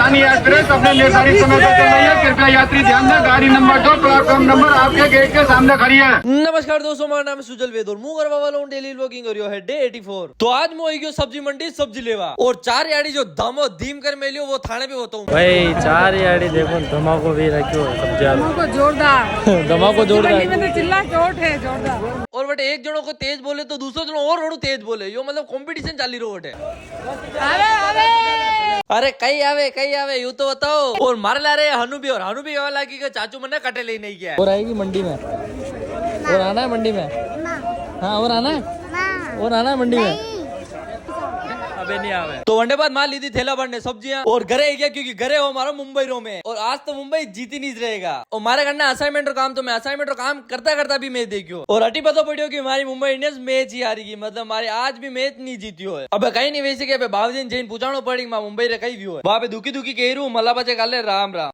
राजधानी एक्सप्रेस अपने निर्धारित समय पर चल रही है। कृपया यात्री ध्यान दें, गाड़ी नंबर 2 प्लेटफॉर्म नंबर आपके गेट के सामने खड़ी है। नमस्कार दोस्तों, मेरा नाम है सुजल वेद और मुंह करवा वाला हूं डेली व्लॉगिंग और यो है डे 84। तो आज मैं आई गयो सब्जी मंडी सब्जी लेवा और 4 याड़ी जो दामो धीम कर मेलियो वो थाने पे होता हूँ भाई। 4 याड़ी देखो धमाको भी रखियो सब्जी धमाको जोरदार धमाको जोरदार। मंडी में तो चिल्ला चोट है जोरदार। और बट एक जनो को तेज बोले तो दूसरा जनो और थोड़ा तेज बोले, यो मतलब कंपटीशन चाली रहो है। अरे कई आवे यू तो बताओ। और मार ला रहे हनु भी, और हनु भी वाला की चाचू मैंने कटे ले नहीं किया और आएगी मंडी में, और आना है मंडी में। हाँ और आना है, और आना है मंडी में। अबे नहीं आवे तो वनडे बाद मार ली थी थैला भरने सब्जियां और घरे गया, क्योंकि घरे हो हमारा मुंबई रो में और आज तो मुंबई जीती नहीं रहेगा। और मारे करना असाइनमेंट और काम, तो मैं असाइनमेंट और काम करता करता भी मैच देखियो और हटी पता पड़ियो कि हमारी मुंबई इंडियंस मैच ही हारी, मतलब हमारे आज भी मैच नहीं जीतियो है। अब कहीं नहीं वैसे के बाबूजी जैन पूछानो पड़ी मुंबई रे कई भी हो वहाँ पे दुखी कह रू मला बचे काले राम राम।